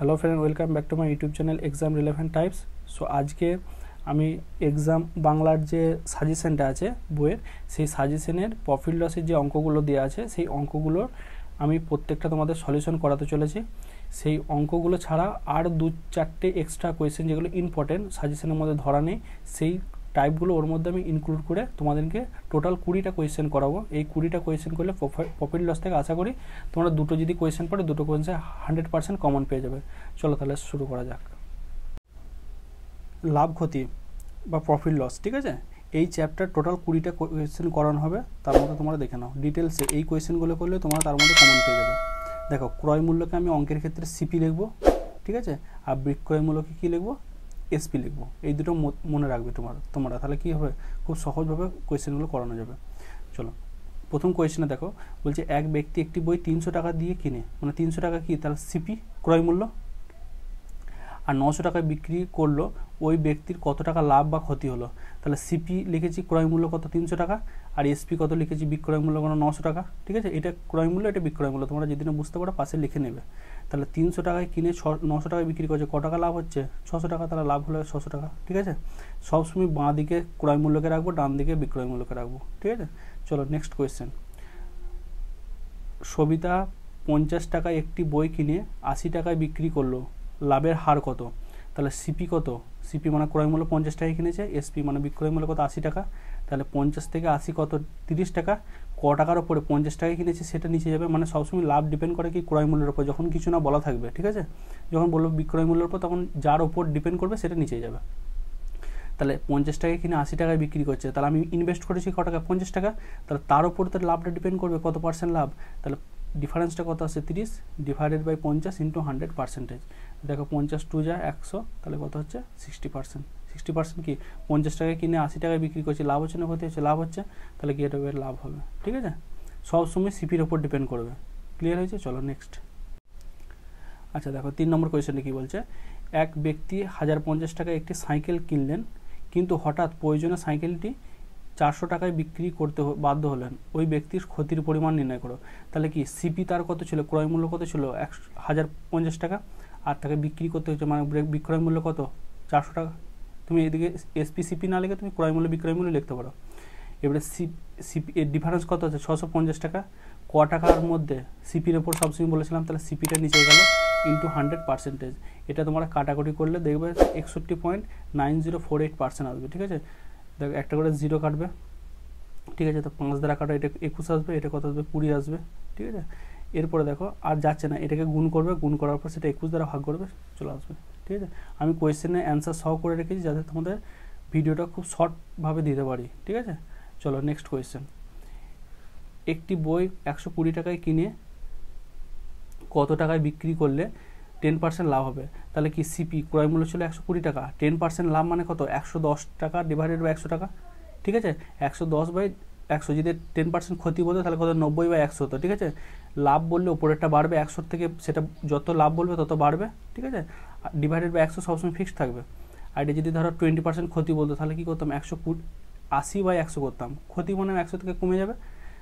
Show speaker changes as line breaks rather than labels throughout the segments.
Hello friend, welcome back to my YouTube channel exam relevant types. So আজকে আমি exam বাংলার যে সাজেশনটা আছে বইয়ের, সেই সাজেশনের প্রফিট লসের যে অঙ্কগুলো দেওয়া আছে সেই অঙ্কগুলোর আমি প্রত্যেকটা তোমাদের সলিউশন করাতে চলেছি। সেই অঙ্কগুলো ছাড়া আর 2-4টে এক্সট্রা কোয়েশ্চেন যেগুলো ইম্পর্টেন্ট সাজেশনের মধ্যে ধরা নেই, সেই টাইপগুলো ওর মধ্যে আমি ইনক্লুড করে তোমাদেরকে টোটাল 20টা কোয়েশ্চেন করাবো। এই 20টা কোয়েশ্চেন করলে প্রফিট লস থেকে আশা করি তোমরা দুটো যদি কোয়েশ্চেন পড়ে দুটো কোয়েশ্চেন 100% কমন পেয়ে যাবে। চলো তাহলে শুরু করা যাক। লাভ ক্ষতি বা প্রফিট লস, ঠিক আছে, এই চ্যাপ্টার টোটাল 20টা কোয়েশ্চেন করানো হবে। তার মধ্যে তোমরা দেখে নাও ডিটেলসে এই কোয়েশ্চেনগুলো করলে তোমরা তার মধ্যে কমন পেয়ে যাবে। দেখো, ক্রয় মূল্যকে আমি অঙ্কের ক্ষেত্রে সিপি লিখবো, ঠিক আছে, আর বিক্রয় মূল্যকে কী লিখবো, এসপি লিখবো। এই দুটো মনে রাখবে তোমরা তাহলে কী হবে, খুব সহজভাবে কোয়েশ্চেনগুলো করানো যাবে। চলো প্রথম কোয়েশ্চেনে দেখো, বলছে এক ব্যক্তি একটি বই 300 টাকা দিয়ে কিনে, মানে 300 টাকা কি তাহলে সিপি ক্রয় মূল্য, আর 900 টাকায় বিক্রি করলো, ওই ব্যক্তির কত টাকা লাভ বা ক্ষতি হলো। তাহলে সিপি লিখেছি ক্রয় মূল্য কত 300 টাকা, আর এসপি কত লিখেছি বিক্রয় মূল্য কত 900 টাকা, ঠিক আছে। এটা ক্রয় মূল্য, এটা বিক্রয় মূল্য, তোমরা যেদিনে বুঝতে পারো পাশে লিখে নেবে। তাহলে 300 টাকায় কিনে 900 টাকায় বিক্রি করছে, কত টাকা লাভ হচ্ছে 600 টাকা, তাহলে লাভ হলো 600 টাকা, ঠিক আছে। সবসময় বাঁ দিকে ক্রয় মূল্যকে রাখবো, ডান দিকে বিক্রয় মূল্যকে রাখবো, ঠিক আছে। চলো নেক্সট কোয়েশ্চেন। সবিতা 50 টাকায় একটি বই কিনে 80 টাকায় বিক্রি করলো, লাভের হার কত। তাহলে সিপি কত, সিপি মানে ক্রয় মূল্য 50 টাকায় কিনেছে, এসপি মানে বিক্রয় মূল্য কত 80 টাকা। তাহলে 50 থেকে 80 কত 30 টাকা, ক টাকার ওপরে 50 টাকায় কিনেছে সেটা নিচে যাবে। মানে সবসময় লাভ ডিপেন্ড করে কি ক্রয় মূল্যের উপর, যখন কিছু না বলা থাকবে, ঠিক আছে। যখন বলবো বিক্রয় মূল্যের উপর, তখন যার ওপর ডিপেন্ড করবে সেটা নিচে যাবে। তাহলে 50 টাকায় কিনে 80 টাকায় বিক্রি করছে, তাহলে আমি ইনভেস্ট করেছি ক টাকা 50 টাকা, তাহলে তার উপর তার লাভটা ডিপেন্ড করবে কত পার্সেন্ট লাভ। তাহলে ডিফারেন্সটা কত আসছে 30 ডিভাইডেড বাই 50 ইন্টু 100%। দেখো 50 2 যা 100, তাহলে কত হচ্ছে 60%। 60% কি 50 টাকায় কিনে 80 টাকায় বিক্রি করছে, লাভ হচ্ছে না ক্ষতি হচ্ছে, লাভ হচ্ছে, তাহলে কি এটা লাভ হবে, ঠিক আছে। সবসময় সিপির ওপর ডিপেন্ড করবে। ক্লিয়ার হয়েছে? চলো নেক্সট। আচ্ছা দেখো 3 নম্বর কোয়েশ্চেনে কি বলছে, এক ব্যক্তি 1050 টাকায় একটি সাইকেল কিনলেন, কিন্তু হঠাৎ প্রয়োজনে সাইকেলটি 400 টাকায় বিক্রি করতে বাধ্য হলেন, ওই ব্যক্তির ক্ষতির পরিমাণ নির্ণয় করো। তাহলে কি সিপি তার কত ছিল, ক্রয় মূল্য কত ছিল 1050 টাকা, আর তাকে বিক্রি করতে হচ্ছে মানে বিক্রয় মূল্য কত 400 টাকা। তুমি এদিকে এসপি সিপি না লিখে তুমি ক্রয় মূল্য বিক্রয় মূল্য লিখতে পারো। এবারে সিপি এর ডিফারেন্স কত আছে 650 টাকা, ক টাকার মধ্যে সিপির ওপর সবসময় বলেছিলাম, তাহলে সিপিটা নিচে গেল ইন্টু 100%। এটা তোমরা কাটাকুটি করলে দেখবে 61.9048% আসবে, ঠিক আছে। দেখো একটা করে জিরো কাটবে, ঠিক আছে, তো 5 দ্বারা কাটা, এটা 21 আসবে, এটা কত আসবে 20 আসবে, ঠিক আছে। এরপরে দেখো আর যাচ্ছে না, এটাকে গুণ করবে, গুণ করার পর সেটা 21 দ্বারা ভাগ করবে, চলে আসবে, ঠিক আছে। আমি কোয়েশ্চেনের অ্যান্সার সহ করে রেখেছি যাতে তোমাদের ভিডিওটা খুব শর্টভাবে দিতে পারি, ঠিক আছে। চলো নেক্সট কোয়েশ্চেন। একটি বই 120 টাকায় কিনে কত টাকায় বিক্রি করলে 10% লাভ হবে। তাহলে কি সিপি ক্রয় মূল্য ছিল 120 টাকা, 10% লাভ মানে কত 110 টাকা ডিভাইডেড বাই 100 টাকা, ঠিক আছে। 110/100, যদি 10% ক্ষতি বলতো তাহলে কত 90/100 হতো, ঠিক আছে। লাভ বললে ওপরেরটা বাড়বে, 100 থেকে সেটা যত লাভ বলবে তত বাড়বে, ঠিক আছে। ডিভাইডেড বাই 100 সবসময় ফিক্সড থাকবে। আর এটা যদি ধরো 20% ক্ষতি বলতো তাহলে কী করতাম 80/100 করতাম, ক্ষতি মানে 100 থেকে কমে যাবে,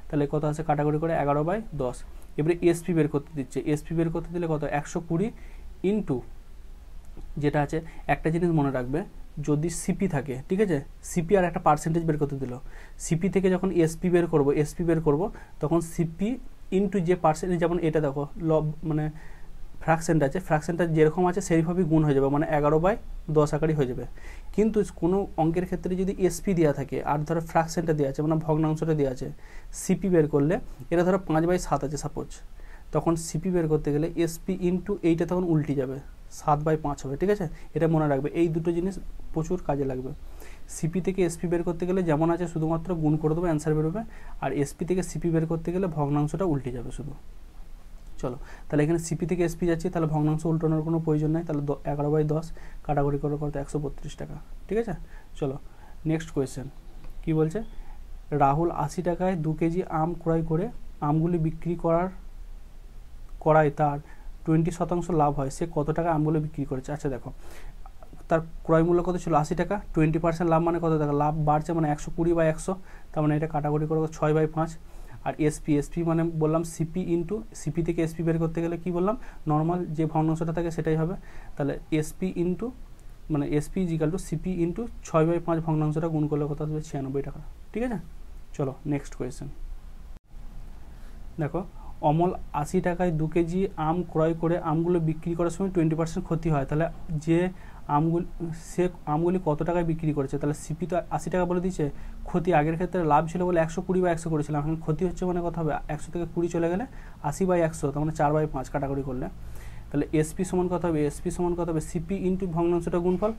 তাহলে কত আছে কাটাকুটি করে 11/10। এবারে এসপি বের করতে দিচ্ছে, এসপি বের করতে দিলে কত 120 ইন্টু যেটা আছে, একটা জিনিস মনে রাখবে, যদি সিপি থাকে, ঠিক আছে, সিপি আর একটা পার্সেন্টেজ বের করতে দিল, সিপি থেকে যখন এসপি বের করব তখন সিপি ইন্টু যে পার্সেন্টেজ, যেমন এটা দেখো মানে ফ্র্যাকশনটা আছে, ফ্র্যাকশনটা যেরকম আছে সেইভাবেই গুণ হয়ে যাবে, মানে 11/10 আকারই হয়ে যাবে। কিন্তু কোনো অঙ্কের ক্ষেত্রে যদি এসপি দেওয়া থাকে আর ধরো ফ্র্যাকশনটা দেওয়া আছে, মানে ভগ্নাংশটা দেওয়া আছে, সিপি বের করলে এটা ধরো 5/7 আছে সাপোজ, তখন সিপি বের করতে গেলে এসপি ইন্টু এইটা তখন উল্টে যাবে, 7/5 হবে, ঠিক আছে। এটা মনে রাখবে, এই দুটো জিনিস প্রচুর কাজে লাগবে। সিপি থেকে এসপি বের করতে গেলে যেমন আছে শুধুমাত্র গুণ করে দেবো, অ্যান্সার বেরোবে, আর এসপি থেকে সিপি বের করতে গেলে ভগ্নাংশটা উল্টে যাবে শুধু। চলো তাহলে এখানে সিপি থেকে এসপি যাচ্ছি, তাহলে ভগ্নাংশ উল্টানোর কোনো প্রয়োজন নাই, তাহলে 11/10 কাটাকুটি করে করতে 132 টাকা, ঠিক আছে। চলো নেক্সট কোয়েশ্চেন কি বলছে, রাহুল 80 টাকায় 2 কেজি আম ক্রয় করে আমগুলি বিক্রি করায় তার 20% লাভ হয়, সে কত টাকা আমগুলো বিক্রি করেছে। আচ্ছা দেখো, তার ক্রয় মূল্য কত ছিল 80 টাকা, 20% লাভ মানে কত টাকা লাভ বাড়ছে, মানে 120/100, তার মানে এটা কাটাকুটি করে 6/5। আর এসপি মানে বললাম সিপি ইন্টু সিপি থেকে এসপি বের করতে গেলে কি বললাম নর্মাল যে ভগ্নাংশটা থাকে সেটাই হবে। তাহলে এসপি ইন্টু মানে SP equal to CP into 6/5 ভগ্নাংশটা গুণ করলে কত আসবে 96 টাকা। ঠিক আছে, চলো নেক্সট কোয়েশ্চেন দেখো। অমল 80 টাকায় 2 কেজি আম ক্রয় করে আমগুলো বিক্রি করার সময় 20% ক্ষতি হয়, তাহলে যে আমগুলি কত টাকায় বিক্রি করেছে? তাহলে সিপি তো 80 টাকা বলে দিয়েছে, ক্ষতি আগের ক্ষেত্রে লাভ ছিল বলে 120 বা 100 করেছিলাম, এখন ক্ষতি হচ্ছে মানে কত হবে 100 থেকে 20 চলে গেলে 80/100, তার মানে 4/5 কাটাকুটি করলে। তাহলে এসপি সমান কত হবে? এসপি সমান কত হবে? সিপি ইন্টু ভগ্নাংশটা গুণফল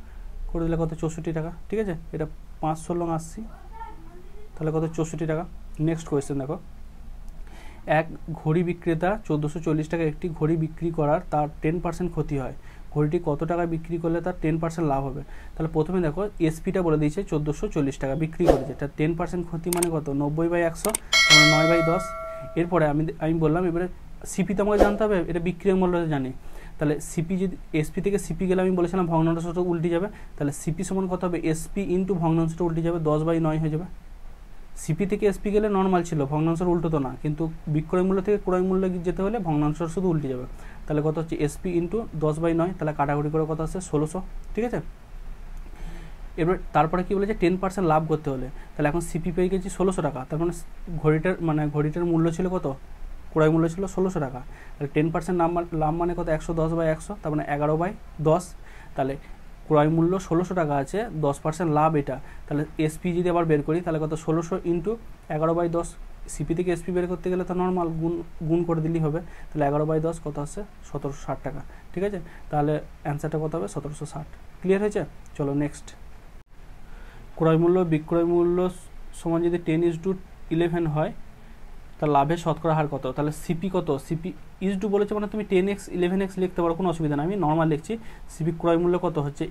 করে দিলে কত 64 টাকা। ঠিক আছে, এটা 5/16 তাহলে কত 64 টাকা। নেক্সট কোয়েশ্চেন দেখো। এক ঘড়ি বিক্রেতা 1440 টাকা একটি ঘড়ি বিক্রি করার তার 10% ক্ষতি হয়, ঘড়িটি কত টাকায় বিক্রি করলে তার 10% লাভ হবে? তাহলে প্রথমে দেখো এসপিটা বলে দিয়েছে 1440 টাকা বিক্রি করেছে, এটা 10% ক্ষতি মানে কত 90/100 মানে 9/10। এরপরে আমি বললাম এবারে সিপি তো আমাকে জানতে হবে, এটা বিক্রয় মূল্যটা জানি। তাহলে সিপি যদি এসপি থেকে সিপি গেলে আমি বলেছিলাম ভগ্নাংশটা উল্টে যাবে, তাহলে সিপি সমান কত হবে? এসপি ইন্টু ভগ্নাংশটা উল্টে যাবে 10/9 হয়ে যাবে। সিপি থেকে এসপি গেলে নর্মাল ছিল, ভগ্নাংশের উল্টো তো না, কিন্তু বিক্রয় মূল্য থেকে ক্রয় মূল্য যেতে হলে ভগ্নাংশের শুধু উল্টে যাবে। তাহলে কত হচ্ছে এসপি ইন্টু 10/9, তাহলে কাটাকুটি করে কত আসছে 1600। ঠিক আছে, এবার তারপরে কি বলেছে 10% লাভ করতে হলে, তাহলে এখন সিপি পেয়ে গেছি 1600 টাকা, তার মানে ঘড়িটার মূল্য ছিল কত? ক্রয় মূল্য ছিল 1600 টাকা, তাহলে 10% লাভ মানে কত 110/100, তার মানে 11/10। তাহলে ক্রয় মূল্য 1600 টাকা আছে, 10% লাভ এটা, তাহলে এসপি যদি আবার বের করি তাহলে কত 1600 ইন্টু 11/10। সিপি থেকে এসপি বের করতে গেলে তো নর্মাল গুণ করে দিলেই হবে, তাহলে 11/10 কত আসছে 1760 টাকা। ঠিক আছে, তাহলে অ্যান্সারটা কত হবে 1760। ক্লিয়ার হয়েছে? চলো নেক্সট। ক্রয় মূল্য বিক্রয় মূল্য সমান যদি 10:11 হয়, তার লাভের শতকরা হার কত? তাহলে সিপি কত? সিপি ইজ টু বলেছে মানে তুমি 10x 11x লিখতে পারো, কোনো অসুবিধা নেই, আমি নর্মাল লিখছি। সিপি ক্রয় মূল্য কত হচ্ছে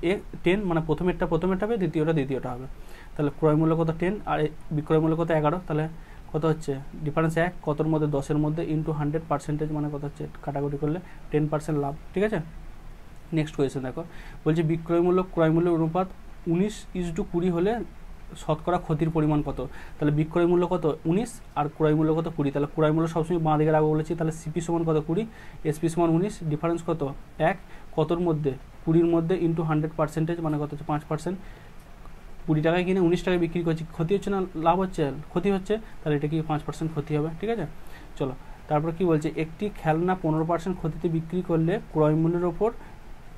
10, মানে প্রথমেরটা হবে, দ্বিতীয়টা হবে। তাহলে ক্রয় মূল্য কত 10 আর বিক্রয় মূল্য কত 11, তাহলে কত হচ্ছে ডিফারেন্স 1, কতর মধ্যে 10-এর মধ্যে ইন্টু 100% মানে কত হচ্ছে কাটাকুটি করলে 10% লাভ। ঠিক আছে, নেক্সট কোয়েশ্চেন দেখো। বলছে বিক্রয় মূল্য ক্রয় মূল্যের অনুপাত 19:20 হলে শতকরা ক্ষতির পরিমাণ কত? তাহলে বিক্রয় মূল্য কত 19 আর ক্রয় মূল্য কত 20, তাহলে ক্রয় মূল্য সবসময় বাঁ দিকে রাখবো বলেছি, তাহলে সিপি সমান কত 20, এসপি সমান 19, ডিফারেন্স কত 1, কতর মধ্যে 20-র মধ্যে ইন্টু 100% মানে কত হচ্ছে 5%। 20 টাকায় কিনে 19 টাকায় বিক্রি করছি, ক্ষতি হচ্ছে না লাভ হচ্ছে? ক্ষতি হচ্ছে, তাহলে এটা কি 5% ক্ষতি হবে। ঠিক আছে, চলো তারপর কি বলছে একটি খেলনা 15% ক্ষতিতে বিক্রি করলে ক্রয় মূল্যের ওপর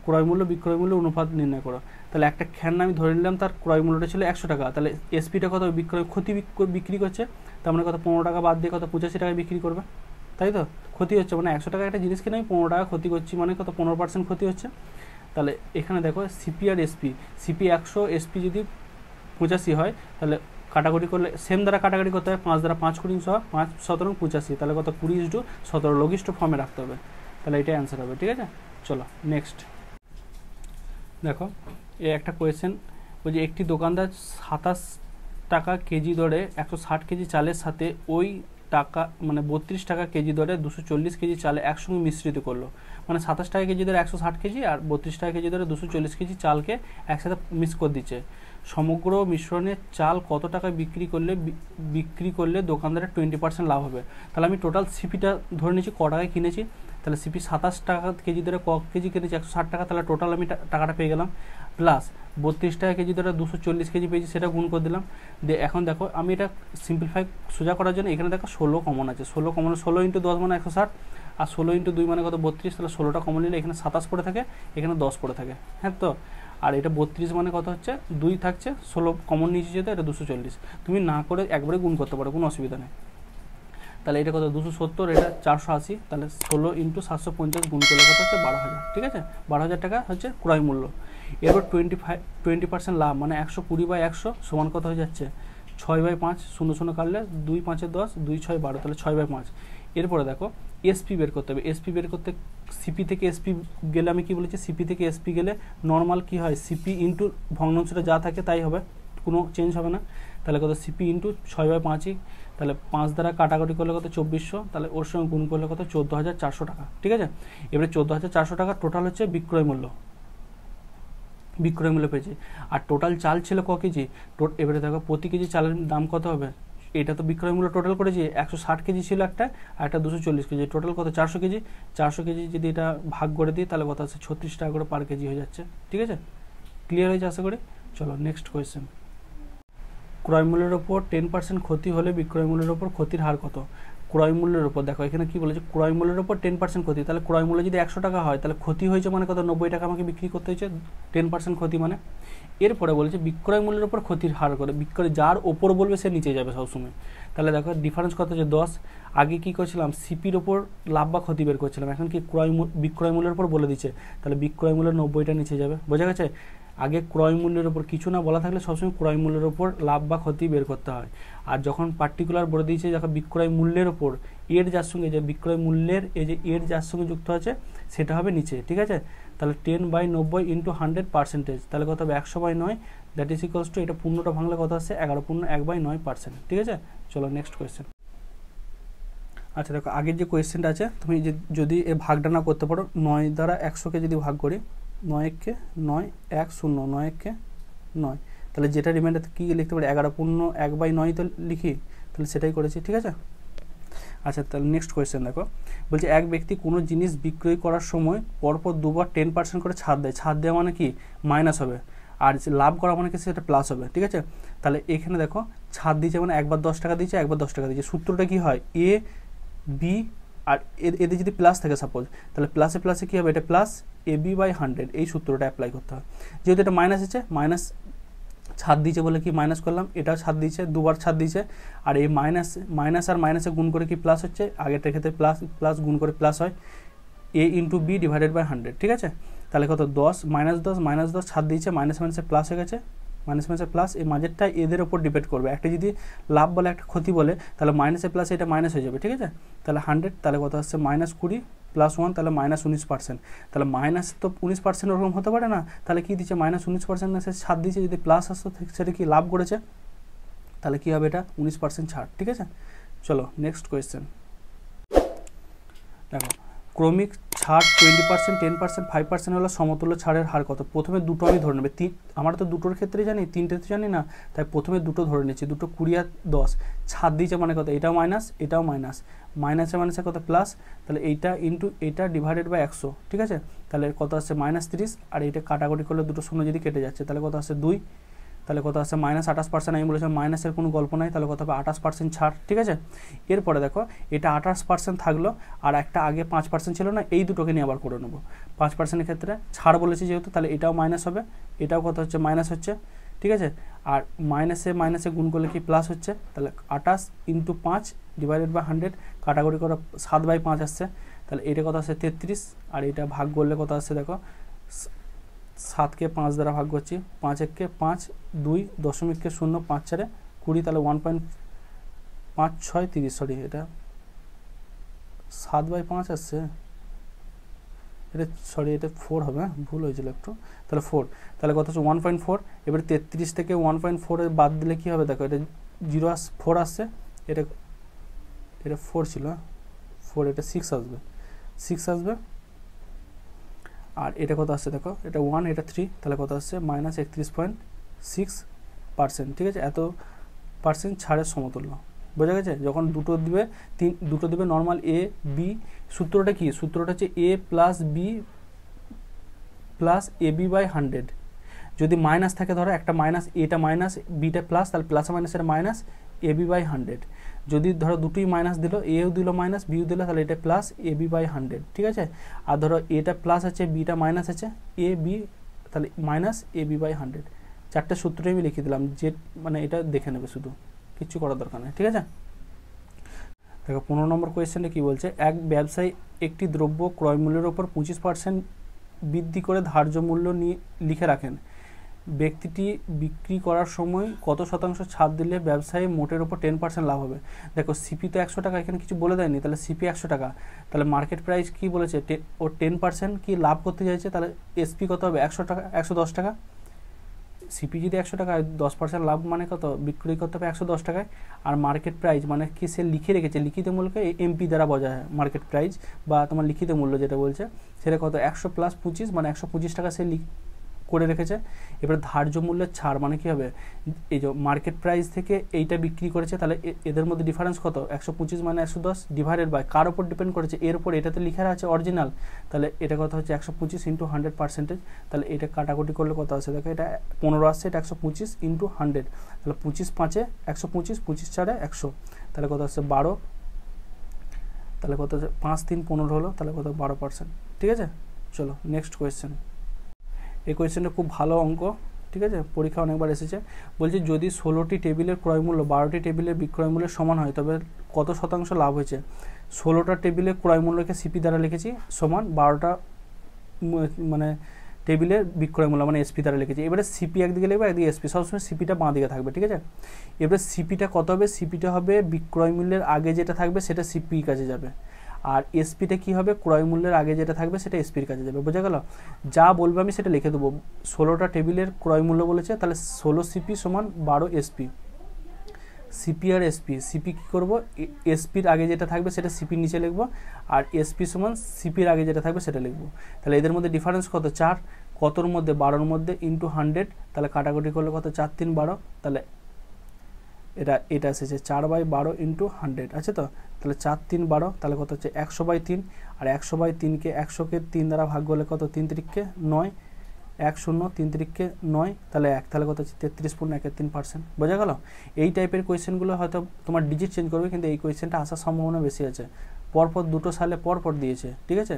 ক্রয় মূল্য বিক্রয় মূল্য অনুপাত নির্ণয় করো। তাহলে একটা খেলনা আমি ধরে নিলাম তার ক্রয় মূল্যটা ছিল 100 টাকা, তাহলে এসপিটা কত ক্ষতি বিক্রি করছে, তার মানে কত 15 টাকা বাদ দিয়ে কত 85 টাকায় বিক্রি করবে, তাই তো? ক্ষতি হচ্ছে মানে 100 টাকা একটা জিনিস কিনে আমি 15 টাকা ক্ষতি করছি, মানে কত 15% ক্ষতি হচ্ছে। তাহলে এখানে দেখো সিপি আর এসপি, সিপি 100 এসপি যদি 85 হয়, তাহলে কাটাকুটি করলে সেম দ্বারা কাটাকুটি করতে হবে, 5 দ্বারা 5 কুড়ি 5 17 85, তাহলে কত 20:17 লঘিষ্ঠ ফর্মে রাখতে হবে, তাহলে এটা অ্যান্সার হবে। ঠিক আছে, চলো নেক্সট দেখো। একটা কোয়েশ্চেন বলছে একটি দোকানদার 27 টাকা কেজি দরে 160 কেজি চালের সাথে ওই টাকা মানে 32 টাকা কেজি দরে 240 কেজি চালে একসঙ্গে মিশ্রিত করলো, মানে 27 টাকা কেজি দরে 160 কেজি আর 32 টাকা কেজি দরে 240 কেজি চালকে একসাথে মিক্স করে দিচ্ছে। সমগ্র মিশ্রণের চাল কত টাকায় বিক্রি করলে দোকানদারের 20% লাভ হবে? তাহলে আমি টোটাল সিপিটা ধরে নিয়েছি ক টাকায় কিনেছি, তাহলে সিপি 27 টাকা কেজি ধরে ক কেজি কিনেছি 160 টাকা, তাহলে টোটাল আমি টাকাটা পেয়ে গেলাম, প্লাস 32 টাকা কেজি ধরে 240 কেজি পেয়েছি, সেটা গুণ করে দিলাম। দিয়ে এখন দেখো আমি এটা সিম্পলিফাই সোজা করার জন্য এখানে দেখো 16 কমন আছে, 16 কমন 16 × 10 মানে 160, আর 16 × 2 মানে কত 32, তাহলে 16টা কমন নিলে এখানে 27 পড়ে থাকে, এখানে 10 পড়ে থাকে, হ্যাঁ তো। আর এটা 32 মানে কত হচ্ছে 2 থাকছে, 16 কমন নিয়েছি যেহেতু এটা 240, তুমি না করে একবারে গুণ করতে পারো, কোনো অসুবিধা নেই। তাহলে এটা কত 270, এটা 480, তাহলে 16 × 750 গুণ করলে কত হচ্ছে 12,000। ঠিক আছে, 12,000 টাকা হচ্ছে ক্রয় মূল্য। এরপর 20% লাভ মানে 120/100 সমান কত হয়ে যাচ্ছে 6/5, 0 কাটলে 2 5 10, 2 6 12, তাহলে 6/5। এরপরে দেখো এসপি বের করতে হবে, এসপি বের করতে সিপি থেকে এসপি গেলে আমি কি বলেছি, সিপি থেকে এসপি গেলে নর্মাল কি হয় সিপি ইন্টু ভগ্নাংশটা যা থাকে তাই হবে, কোনো চেঞ্জ হবে না। তাহলে কত সিপি ইন্টু 6/5, তাহলে 5 দ্বারা কাটাকাটি করলে কত 2400, তাহলে ওর সঙ্গে গুণ করলে কত 14,400 টাকা। ঠিক আছে, এবারে 14,400 টাকা টোটাল হচ্ছে বিক্রয় মূল্য পেয়েছি। আর টোটাল চাল ছিল ক কেজি, এবারে দেখো প্রতি কেজি চালের দাম কত হবে এটা তো বিক্রয় মূল্য টোটাল করেছি 160 কেজি ছিল একটা, আর একটা 240 কেজি, টোটাল কত 400 কেজি। 400 কেজি যদি এটা ভাগ করে দিই তাহলে কত আছে 36 টাকা করে পার কেজি হয়ে যাচ্ছে। ঠিক আছে, ক্লিয়ার হয়েছে আশা করি। চলো নেক্সট কোয়েশ্চেন। ক্রয় মূল্যের ওপর 10% ক্ষতি হলে বিক্রয় মূল্যের ওপর ক্ষতির হার কত? ক্রয় মূল্যের ওপর দেখো এখানে কি বলেছে, ক্রয় মূল্যের ওপর 10% ক্ষতি, তাহলে ক্রয় মূল্য যদি 100 টাকা হয় তাহলে ক্ষতি হয়েছে মানে কত 90 টাকা আমাকে বিক্রি করতে হয়েছে, 10% ক্ষতি মানে। এরপরে বলেছে বিক্রয় মূল্যের ওপর ক্ষতির হার করে, বিক্রয় যার ওপর বলবে সে নিচে যাবে সবসময়। তাহলে দেখো ডিফারেন্স কত হচ্ছে 10। আগে কি করছিলাম সিপির ওপর লাভ বা ক্ষতি বের করছিলাম, এখন কি বিক্রয় মূল্যের ওপর বলে দিচ্ছে, তাহলে বিক্রয় মূল্যের 90টা নিচে যাবে। বোঝা গেছে? আগে ক্রয় মূল্যের ওপর কিছু না বলা থাকলে সবসময় ক্রয় মূল্যের ওপর লাভ বা ক্ষতি বের করতে হয়। আর যখন পার্টিকুলার বলে দিয়েছে যখন বিক্রয় মূল্যের ওপর এর যার সঙ্গে যে বিক্রয় মূল্যের এই যে এর যার সঙ্গে যুক্ত আছে সেটা হবে নিচে। ঠিক আছে, তাহলে 10/90 ইন্টু 100%, তাহলে কত হবে 100/9, দ্যাট ইজ ইকুয়ালস টু, এটা পূর্ণটা ভাঙলে কত আসছে 11/1/9%। ঠিক আছে, চলো নেক্সট কোয়েশ্চেন। আচ্ছা দেখো আগের যে কোয়েশ্চেনটা আছে, তুমি যদি এ ভাগটা না করতে পারো 9 দ্বারা 100কে যদি ভাগ করি, 9 9 1 0 9 9, তাহলে যেটা রিমাইন্ডার কী লিখতে পারি 11/1/9 তো লিখি, তাহলে সেটাই করেছি। ঠিক আছে, আচ্ছা তাহলে নেক্সট কোয়েশ্চেন দেখো, বলছে এক ব্যক্তি কোনো জিনিস বিক্রয় করার সময় পরপর দুবার 10% করে ছাড় দেয়। ছাড় দেওয়া মানে কি মাইনাস হবে, আর লাভ করা মানে কি সেটা প্লাস হবে। ঠিক আছে, তাহলে এখানে দেখো ছাড় দিয়েছে মানে একবার 10 টাকা দিয়েছে, একবার 10 টাকা দিয়েছে। সূত্রটা কি হয়, এ বি আর এদের যদি প্লাস থাকে সাপোজ, তাহলে প্লাসে প্লাসে কী হবে, এটা প্লাস AB/100, এই সূত্রটা অ্যাপ্লাই করতে হয়। যেহেতু এটা মাইনাস আছে, মাইনাস ছাড় দিয়েছে বলে কি মাইনাস করলাম, এটাও ছাড় দিয়েছে, দুবার ছাড় দিয়েছে, আর এই মাইনাস আর মাইনাসে গুণ করে কি প্লাস হচ্ছে, আগেরটার ক্ষেত্রে প্লাস গুণ করে প্লাস হয়, A into B divided by 100। ঠিক আছে, তাহলে কত 10 -10 ছাড় দিয়েছে, মাইনাস মাইনাসে প্লাস হয়ে গেছে, মাইনাস মাইনাসে প্লাস, এই মাঝেরটা এদের ওপর ডিপেন্ড করবে। একটা যদি লাভ বলে একটা ক্ষতি বলে তাহলে মাইনাসে প্লাস এটা মাইনাস হয়ে যাবে। ঠিক আছে, তাহলে 100, তাহলে কত আসছে -20 + 1, তাহলে -19%। তাহলে মাইনাস তো 19% ওরকম হতে পারে না, তাহলে কি দিচ্ছে -19% না, সে ছাড় দিয়েছে, যদি প্লাস আসতো সেটা কি লাভ করেছে, তাহলে কি হবে এটা 19% ছাড়। ঠিক আছে, চলো নেক্সট কোয়েশ্চেন দেখো, ক্রমিক ছাড় 20%, 10%, 5% হলো সমতুল্য ছাড়ের হার কত? প্রথমে দুটো আমি ধরে নেবে, আমরা তো দুটোর ক্ষেত্রে জানি, তিনটে তো জানি না, তাই প্রথমে দুটো ধরে নিচ্ছি, দুটো 20 আর 10। ছাড় দিয়েছে মানে কত, এটাও মাইনাস এটাও মাইনাস, মাইনাসে মাইনাসে কত প্লাস, তাহলে এইটা ইন্টু এইটা ডিভাইডেড বাই 100। ঠিক আছে, তাহলে কত আসছে -30, আর এইটা কাটাকুটি করলে দুটো শূন্য যদি কেটে যাচ্ছে তাহলে কত আসছে 2, তাহলে কত আসছে -28%। আমি বলেছিলাম মাইনাসের কোনো গল্প নাই, তাহলে কত হবে 28% ছাড়। ঠিক আছে, এরপরে দেখো এটা 28% থাকলো, আর একটা আগে 5% ছিল না, এই দুটোকে নিয়ে আবার করে নেবো। 5%-এর ক্ষেত্রে ছাড় বলেছি যেহেতু, তাহলে এটাও মাইনাস হবে, এটাও কত হচ্ছে মাইনাস হচ্ছে। ঠিক আছে, আর মাইনাসে গুণ করলে কি প্লাস হচ্ছে, তাহলে 28 ইন্টু 5 ডিভাইডেড বাই 100, কাটাকুটি করে 7/5 আসছে, তাহলে এটা কত আসছে 33, আর এটা ভাগ করলে কত আসছে দেখো 7কে 5 দ্বারা ভাগ করছি, 5 1 5, 2 দশমিককে 0, 5 4 20, তাহলে 1.56 30, সরি এটা 7/5 আসছে, এটা সরি এটা 4 হবে, ভুল হয়েছিল একটু, তাহলে 4, তাহলে কত হচ্ছে 1.4। এবার 33 থেকে 1.4 বাদ দিলে কী হবে দেখো, এটা 4 আসছে, এটা 4 ছিল, 4 এটা 6 আসবে, 6 আসবে, আর এটা কত আসছে দেখো, এটা 1 এটা 3, তাহলে কত আসছে -31.6%। ঠিক আছে, এত পার্সেন্ট ছাড়ের সমতুল্য। বোঝা গেছে? যখন দুটো দিবে নর্মাল এ বি, সূত্রটা কি, সূত্রটা হচ্ছে a plus B plus AB/100। যদি মাইনাস থাকে ধরো একটা মাইনাস, এটা মাইনাস বিটা প্লাস, তাহলে প্লাস মাইনাসের মাইনাস AB/100। যদি ধরো দুটোই মাইনাস দিল, এও দিল মাইনাস বিও দিল, তাহলে এটা প্লাস AB/100। ঠিক আছে, আর ধরো এটা প্লাস আছে বিটা মাইনাস আছে এ বি, তাহলে মাইনাস AB/100। চারটে সূত্রই আমি লিখে দিলাম, যে মানে এটা দেখে নেবে, শুধু কিচ্ছু করার দরকার নেই। ঠিক আছে, দেখো 15 নম্বর কোয়েশ্চেনটা কি বলছে, এক ব্যবসায়ী একটি দ্রব্য ক্রয় মূল্যের ওপর 25% বৃদ্ধি করে ধার্য মূল্য নিয়ে লিখে রাখেন। ব্যক্তিটি বিক্রি করার সময় কত শতাংশ ছাড় দিলে ব্যবসায়ী মোটের ওপর 10% লাভ হবে? দেখো সিপি তো 100 টাকা, এখানে কিছু বলে দেয়নি, তাহলে সিপি 100 টাকা, তাহলে মার্কেট প্রাইস কি বলেছে, ও 10% কি লাভ করতে চাইছে, তাহলে এসপি কত হবে 100 টাকা, 110 টাকা। সিপি যদি 100 টাকা, 10% লাভ মানে কত, বিক্রি করতে হবে 110 টাকায়। আর মার্কেট প্রাইস মানে কি, সে লিখে রেখেছে, লিখিত মূল্যকে এমপি দ্বারা বোঝা হয় মার্কেট প্রাইস, বা তোমার লিখিত মূল্য যেটা বলছে সেটা কত 100 + 25 মানে 125 টাকা সে করে রেখেছে। এবার ধার্য মূল্যের ছাড় মানে কি হবে, এই যে মার্কেট প্রাইস থেকে এইটা বিক্রি করেছে, তাহলে এদের মধ্যে ডিফারেন্স কত, 125 মানে 110 ডিভাইডেড বাই কার উপর ডিপেন্ড করেছে, এর উপর, এটাতে লিখা আছে অরিজিনাল, তাহলে এটা কত হচ্ছে 125 ইন্টু 100%, তাহলে এটা কাটাকুটি করলে কত আসে দেখো, এটা 15 আসছে, এটা 125 ইন্টু 100, তাহলে 25 5 125, 25 4 100, তাহলে কত আসছে 12, তাহলে কত হচ্ছে 5 3 15 হলো, তাহলে কত 12%। ঠিক আছে, চলো নেক্সট কোয়েশ্চেন। এই কোয়েশ্চেনটা খুব ভালো অঙ্ক, ঠিক আছে, পরীক্ষা অনেকবার এসেছে। বলছে যদি 16টি টেবিলের ক্রয় মূল্য 12টি টেবিলের বিক্রয় মূল্যের সমান হয় তবে কত শতাংশ লাভ হয়েছে। 16টা টেবিলের ক্রয় মূল্যকে সিপি দ্বারা লিখেছি সমান 12টা মানে টেবিলের বিক্রয় মূল্য মানে এসপি দ্বারা লিখেছি। এবারে সিপি একদিকে লিখবে, একদিকে এসপি, সবসময় সিপিটা বাঁ দিকে থাকবে। ঠিক আছে, এবারে সিপিটা কত হবে, সিপিটা হবে বিক্রয় মূল্যের আগে যেটা থাকবে সেটা সিপির কাছে যাবে, আর এসপিটা কী হবে, ক্রয় মূল্যের আগে যেটা থাকবে সেটা এসপির কাছে যাবে। বোঝা গেল, যা বলবে আমি সেটা লিখে দেবো। 16টা টেবিলের ক্রয় মূল্য বলেছে, তাহলে 16 সিপি সমান 12 এসপি। সিপি আর এসপি, সিপি কী করবো, এসপির আগে যেটা থাকবে সেটা সিপির নিচে লিখবো, আর এসপি সমান সিপির আগে যেটা থাকবে সেটা লিখবো। তাহলে এদের মধ্যে ডিফারেন্স কত, 4, কতর মধ্যে 12-র মধ্যে ইন্টু 100, তাহলে কাটাকুটি করলে কত 4 3 12, তাহলে এটা এসেছে 4/12 ইন্টু 100 আছে তো, তাহলে 4 3 12, তাহলে কত হচ্ছে 100/3, আর 100/3কে 100কে 3 দ্বারা ভাগ করলে কত, 3 3কে 9, 1 0 3 3কে 9, তাহলে 1, তাহলে কত হচ্ছে 33.13%। বোঝা গেল, এই টাইপের কোয়েশ্চেনগুলো হয়তো তোমার ডিজিট চেঞ্জ করবে, কিন্তু এই কোয়েশ্চেনটা আসার সম্ভাবনা বেশি আছে। পরপর দুটো সালে পরপর দিয়েছে। ঠিক আছে,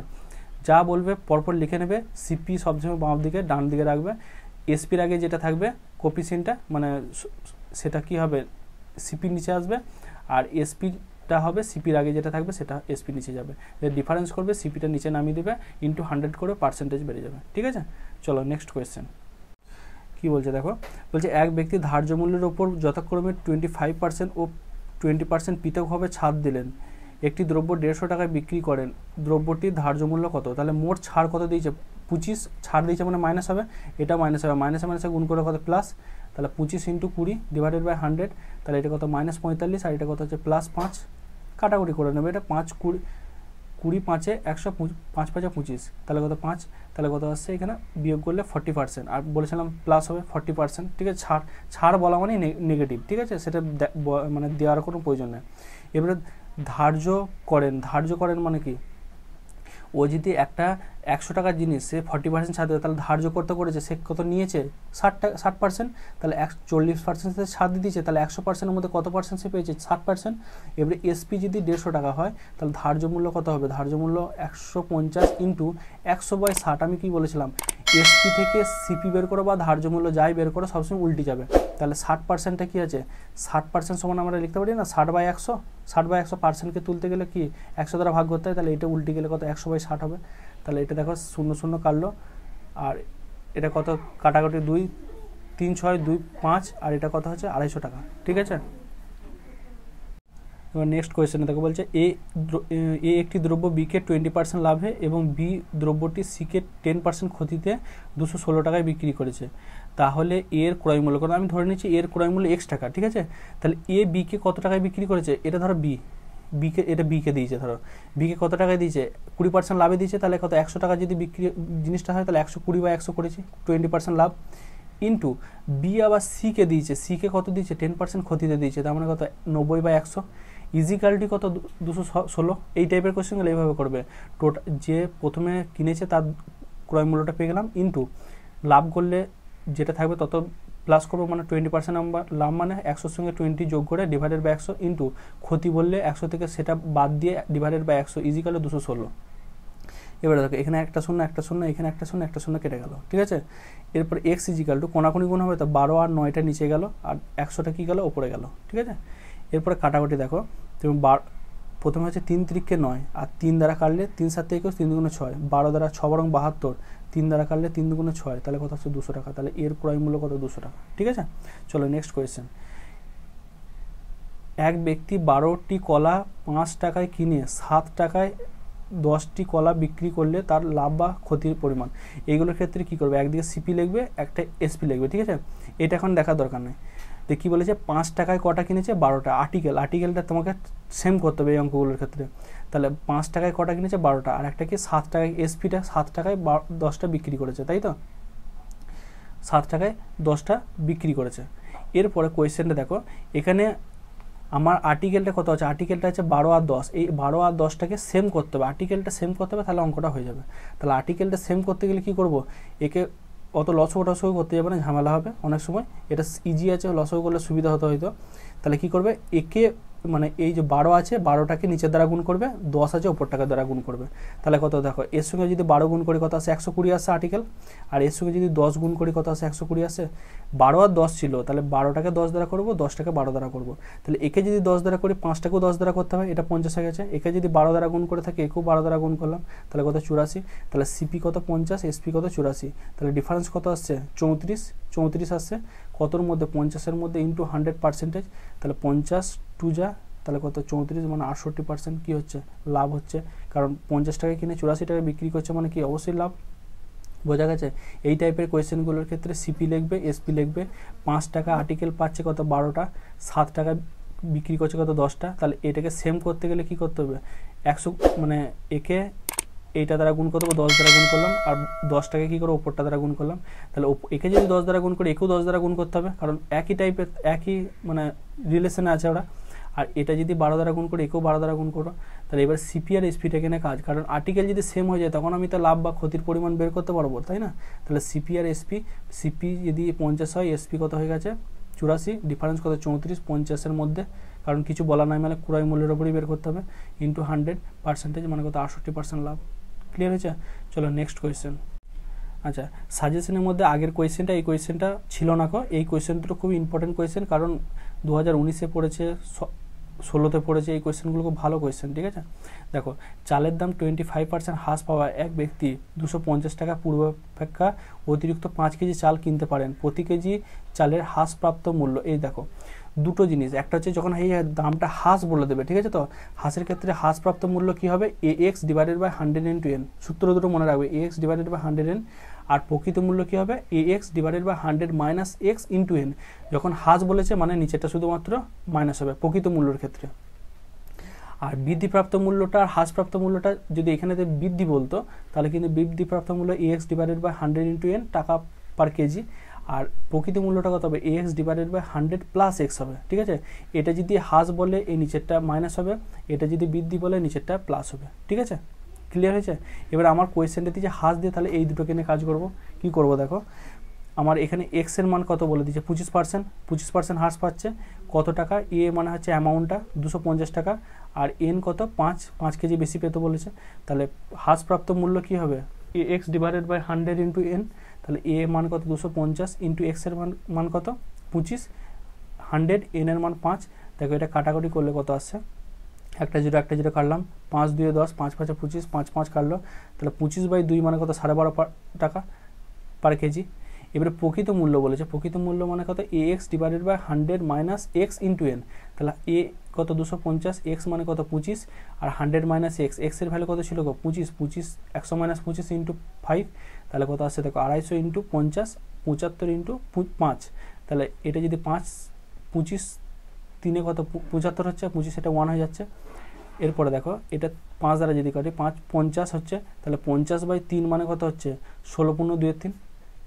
যা বলবে পরপর লিখে নেবে, সিপি সবসময় বাম দিকে, ডান দিকে রাখবে, এসপির আগে যেটা থাকবে কোপিসিয়েন্টটা মানে সেটা কি হবে, সিপির নিচে আসবে, আর এসপিটা হবে সিপির আগে যেটা থাকবে সেটা এসপির নিচে যাবে। ডিফারেন্স করবে, সিপিটা নিচে নামিয়ে দেবে, ইন্টু 100 করে পার্সেন্টেজ বেড়ে যাবে। ঠিক আছে, চলো নেক্সট কোয়েশ্চেন কি বলছে দেখো। বলছে এক ব্যক্তি ধার্য মূল্যের ওপর যথাক্রমে 25% ও 20% পৃথকভাবে ছাড় দিলেন। একটি দ্রব্য 150 টাকায় বিক্রি করেন, দ্রব্যটির ধার্য মূল্য কত। তাহলে মোট ছাড় কত দিয়েছে, 25, ছাড় দিয়েছে মানে মাইনাস হবে, এটা মাইনাস হবে, মাইনাসে গুণ করে কত প্লাস, তাহলে 25 ইন্টু 20 ডিভাইডেড বাই 100, তাহলে এটা কত -45, আর এটা কত হচ্ছে +5, কাটাকুটি করে নেবে, এটা 5 20 20 5 100 5 5 25, তাহলে কত 5, তাহলে কত আসছে এখানে বিয়োগ করলে 40%, আর বলেছিলাম প্লাস হবে 40%। ঠিক আছে, ছাড় বলা মানে নেগেটিভ। ঠিক আছে, সেটা মানে দেওয়ার কোনো প্রয়োজন নেই। এবারে ধার্য করেন মানে কি, ও যদি একটা 100 টাকার জিনিস সে 40% ছাড় দেবে, তাহলে ধার্য করতে করেছে, সে কত নিয়েছে 60%, তাহলে 40% ছাড় দিয়ে দিয়েছে, তাহলে 100%-এর মধ্যে কত পার্সেন্ট সে পেয়েছে, 60%। এবারে এসপি যদি 150 টাকা হয়, তাহলে ধার্য মূল্য কত হবে, ধার্য মূল্য 150 ইন্টু 100/60। আমি কি বলেছিলাম, এসপি থেকে সিপি বের করো বা ধার্য মূল্য যাই বের করো সবসময় উল্টে যাবে। তাহলে 60%টা কি আছে, 60% সমান আমরা লিখতে পারি না 60/100, 60/100%কে তুলতে গেলে কি 100 দ্বারা ভাগ করতে হয়, তাহলে এটা উল্টে গেলে কত 100/60 হবে। তাহলে এটা দেখো 0 0 কাটলো, আর এটা কত কাটাকাটি 2 3 6 2 5, আর এটা কত হচ্ছে 250 টাকা। ঠিক আছে, এবার নেক্সট কোয়েশ্চেনে দেখো, বলছে এ একটি দ্রব্য বিকে 20% লাভে এবং বি দ্রব্যটি সিকে 10% ক্ষতিতে 216 টাকায় বিক্রি করেছে। তাহলে এর ক্রয় মূল্য কত, আমি ধরে নিচ্ছি এর ক্রয় মূল্য x টাকা। ঠিক আছে, তাহলে এ বিকে কত টাকায় বিক্রি করেছে, এটা ধরো বিকে, এটা বিকে দিয়েছে, ধরো বিকে কত টাকায় দিয়েছে, 20% লাভে দিয়েছে, তাহলে কত 100 টাকা যদি বিক্রি জিনিসটা হয়, তাহলে 120/100 করেছি, 20% লাভ, ইন্টু বি আবার সিকে দিয়েছে, সিকে কত দিয়েছে 10% ক্ষতিতে দিয়েছে, তার মানে কত 90/100, ইজিক্যালটি কত 216। এই টাইপের কোয়েশ্চেনগুলো এইভাবে করবে, টোটাল যে প্রথমে কিনেছে তার ক্রয় মূল্যটা পেয়ে গেলাম, ইন্টু লাভ করলে যেটা থাকবে তত প্লাস করবো, মানে 20% লাভ মানে 100-র সঙ্গে 20 যোগ করে ডিভাইডেড বাই 100, ইন্টু ক্ষতি বললে 100 থেকে সেটা বাদ দিয়ে ডিভাইডেড বাই 100 ইজিক্যাল 216। এবারে দেখো এখানে একটা শূন্য, এখানে একটা শূন্য কেটে গেল। ঠিক আছে, এরপর এক্স ইজিক্যাল টু কোনাকুনি গুণ হবে, তো 12 আর 9টা নিচে গেল, আর 100টা কি গেল ওপরে গেল। ঠিক আছে, এরপরে কাটাকুটি দেখো, তুমি প্রথমে হচ্ছে 3 3কে 9, আর 3 দ্বারা কাটলে 3 7 21, 3 2 6, 12 দ্বারা 6 বরং 72, 3 দ্বারা কাটলে 3 2 6, তাহলে কত হচ্ছে 200 টাকা। তাহলে এর ক্রয় মূল্য কত, 200 টাকা। ঠিক আছে, চলো নেক্সট কোয়েশ্চেন। এক ব্যক্তি 12টি কলা 5 টাকায় কিনে 7 টাকায় 10টি কলা বিক্রি করলে তার লাভ বা ক্ষতির পরিমাণ। এইগুলোর ক্ষেত্রে কী করবে, একদিকে সিপি লিখবে, একটা এসপি লিখবে। ঠিক আছে, এটা এখন দেখার দরকার নেই। তো কী বলেছে, 5 টাকায় কটা কিনেছে, 12টা। আর্টিকেলটা তোমাকে সেম করতে হবে এই অঙ্কগুলোর ক্ষেত্রে। তাহলে 5 টাকায় কটা কিনেছে, 12টা, আর একটা কি 7 টাকায়, এসপিটা 7 টাকায় 10টা বিক্রি করেছে, তাই তো। 7 টাকায় 10টা বিক্রি করেছে। এরপরে কোয়েশ্চেনটা দেখো, এখানে আমার আর্টিকেলটা কত আছে, আর্টিকেলটা আছে 12 আর 10, এই 12 আর 10টাকে সেম করতে হবে, আর্টিকেলটা সেম করতে হবে, তাহলে অঙ্কটা হয়ে যাবে। তাহলে আর্টিকেলটা সেম করতে গেলে কি করব, একে অত লসও টসও করতে যাবে না, ঝামেলা হবে অনেক সময়, এটা ইজি আছে, লসও করলে সুবিধা হতো হয়তো। তাহলে কি করবে, একে মানে এই যে 12 আছে 12টাকে নিচের দ্বারা গুণ করবে, 10 আছে ওপরটাকে দ্বারা গুণ করবে। তাহলে কত দেখো, এর সঙ্গে যদি 12 গুণ করি কত আসে, 120 আসে আর্টিকেল, আর এর সঙ্গে যদি 10 গুণ করি কত আসে, 120 আসে। 12 আর 10 ছিল, তাহলে 12টাকে 10 দ্বারা করবো, 10টাকে 12 দ্বারা করবো। তাহলে একে যদি 10 দ্বারা করি, 5টাকেও 10 দ্বারা করতে হবে, এটা 50 হয়ে গেছে। একে যদি 12 দ্বারা গুণ করে থাকে, একেও 12 দ্বারা গুণ করলাম, তাহলে কত 84। তাহলে সিপি কত 50, এসপি কত 84। তাহলে ডিফারেন্স কত আসছে 34 আসছে, কতর মধ্যে 50-এর মধ্যে ইন্টু 100%, তাহলে 50 টু যা, তাহলে কত 34 মানে 68% কি হচ্ছে, লাভ হচ্ছে। কারণ 50 টাকায় কিনে 84 টাকায় বিক্রি করছে মানে কি, অবশ্যই লাভ। বোঝা গেছে। এই টাইপের কোয়েশ্চেনগুলোর ক্ষেত্রে সিপি লিখবে, এসপি লিখবে। 5 টাকা আর্টিকেল পাচ্ছে কত 12টা, 7 টাকা বিক্রি করছে কত 10টা। তাহলে এটাকে সেম করতে গেলে কি করতে হবে, 100 মানে একে এইটা দ্বারা গুণ করবো, 10 দ্বারা গুণ করলাম, আর 10টাকে কী করবো, ওপরটা দ্বারা গুণ করলাম। তাহলে একে যদি 10 দ্বারা গুণ করি, একেও 10 দ্বারা গুণ করতে হবে, কারণ একই টাইপের একই মানে রিলেশনে আছে ওরা। আর এটা যদি 12 দ্বারা গুণ করি, একেও 12 দ্বারা গুণ করো। তাহলে এবার সিপি আর এসপিটাকে নিয়ে কাজ, কারণ আর্টিকেল যদি সেম হয়ে যায় তখন আমি তো লাভ বা ক্ষতির পরিমাণ বের করতে পারবো, তাই না। তাহলে সিপি আর এসপি, সিপি যদি 50 হয়, এসপি কত হয়ে গেছে 84, ডিফারেন্স কত 34, 50-এর মধ্যে, কারণ কিছু বলা নাই মানে ক্রয় মূল্যের ওপরই বের করতে হবে, ইন্টু 100% মানে কত 68% লাভ। ক্লিয়ার হয়েছে। চলো নেক্সট কোয়েশ্চেন। আচ্ছা, সাজেশনের মধ্যে আগের কোয়েশ্চেনটা, এই কোয়েশ্চেনটা ছিল না কো, এই কোয়েশ্চেনটা খুব ইম্পর্টেন্ট কোয়েশ্চেন, কারণ 2019-এ পড়েছে, 16-তে পড়েছে, এই কোয়েশ্চেনগুলো খুব ভালো কোয়েশ্চেন, ঠিক আছে। দেখো, চালের দাম 25% হ্রাস পাওয়া এক ব্যক্তি 250 টাকা পূর্বাপেক্ষা অতিরিক্ত 5 কেজি চাল কিনতে পারেন। প্রতি কেজি চালের হ্রাসপ্রাপ্ত মূল্য, এই দেখো দুটো জিনিস, একটা হচ্ছে যখন এই দামটা হ্রাস বলে দেবে, ঠিক আছে। তো হ্রাসের ক্ষেত্রে হ্রাসপ্রাপ্ত মূল্য কি হবে, AX ডিভাইডেড বাই 100 সূত্র দুটো মনে রাখবে, AX ডিভাইডেড বাই 100, আর প্রকৃত মূল্য কি হবে, AX divided by 100 minus X into N। যখন হ্রাস বলেছে মানে নিচেটা শুধুমাত্র মাইনাস হবে প্রকৃত মূল্যের ক্ষেত্রে। আর বৃদ্ধিপ্রাপ্ত মূল্যটা আর হ্রাসপ্রাপ্ত মূল্যটা যদি এখানে বৃদ্ধি বলতো, তাহলে কিন্তু বৃদ্ধিপ্রাপ্ত মূল্য AX divided by 100 into N টাকা পার কেজি, আর প্রকৃত মূল্যটা কত হবে, AX divided by 100 plus X হবে, ঠিক আছে। এটা যদি হ্রাস বলে এই নিচেরটা মাইনাস হবে, এটা যদি বৃদ্ধি বলে নিচেরটা প্লাস হবে, ঠিক আছে। ক্লিয়ার হয়েছে। এবার আমার কোয়েশ্চেনটা দিয়েছে হ্রাস দিয়ে, তাহলে এই দুটোকে নিয়ে কাজ করব। কি করব দেখো, আমার এখানে এক্স এর মান কত বলে দিচ্ছে 25% হ্রাস পাচ্ছে, কত টাকা, এ মানে হচ্ছে অ্যামাউন্টটা 250 টাকা, আর এন কত 5 কেজি বেশি পেতে বলেছে। তাহলে হ্রাসপ্রাপ্ত মূল্য কি হবে, X divided by 100 into N. তাহলে এ মান কত 250 ইন্টু এক্স এর মান কত 25, 100, এন এর মান 5। দেখো এটা কাটাকাটি করলে কত আসছে, একটা জিরো কাটলাম, 5 2 10, 5 5 25, 5 5 কাটলো, তাহলে 25/2 মানে কত 12.5 টাকা পার কেজি। এবারে প্রকৃত মূল্য বলেছে, প্রকৃত মূল্য মানে কত, AX divided by 100 minus X into N। তাহলে এ কত 250, X মানে কত 25, আর 100 মাইনাস X, X এর ভ্যালু কত ছিল গো 25, 100 মাইনাস 25 ইন্টু 5, তাহলে কত আসছে দেখো 250 ইন্টু 50, 75 ইন্টু 5। তাহলে এটা যদি 5 25 3 কত 75 হচ্ছে, 25 এটা 1 হয়ে যাচ্ছে। এরপরে দেখো এটা 5 দ্বারা যদি কাটি, 5 50 হচ্ছে, তাহলে 50/3 মানে কত হচ্ছে 16 × 2 = 3।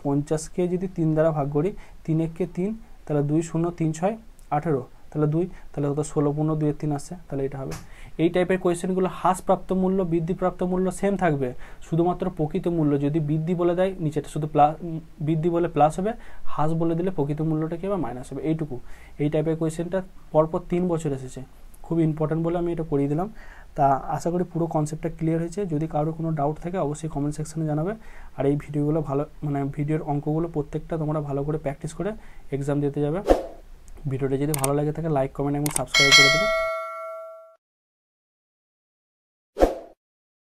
50কে যদি 3 দ্বারা ভাগ করি, 3 × 1 = 3, তাহলে 2 0 3 6 18, তাহলে 2, তাহলে কত 16 × 2 = 3 আসছে, তাহলে এটা হবে। এই টাইপের কোয়েশ্চেনগুলো হ্রাসপ্রাপ্ত মূল্য বৃদ্ধিপ্রাপ্ত মূল্য সেম থাকবে, শুধুমাত্র প্রকৃত মূল্য যদি বৃদ্ধি বলে দেয় নিচেটা শুধু প্লাস, বৃদ্ধি বলে প্লাস হবে, হ্রাস বলে দিলে প্রকৃত মূল্যটা কি হবে মাইনাস হবে, এইটুকু। এই টাইপের কোয়েশ্চেনটা পরপর 3 বছর এসেছে, খুব ইম্পর্টেন্ট বলে আমি এটা করিয়ে দিলাম। তা আশা করি পুরো কনসেপ্টটা ক্লিয়ার হয়েছে। যদি কারোর কোনো ডাউট থাকে অবশ্যই কমেন্ট সেকশনে জানাবে। আর এই ভিডিওগুলো ভালো মানে ভিডিওর অঙ্কগুলো প্রত্যেকটা তোমরা ভালো করে প্র্যাকটিস করে এক্সাম দিতে যাবে। ভিডিওটা যদি ভালো লাগে থাকে লাইক কমেন্ট এবং সাবস্ক্রাইব করে দেবে।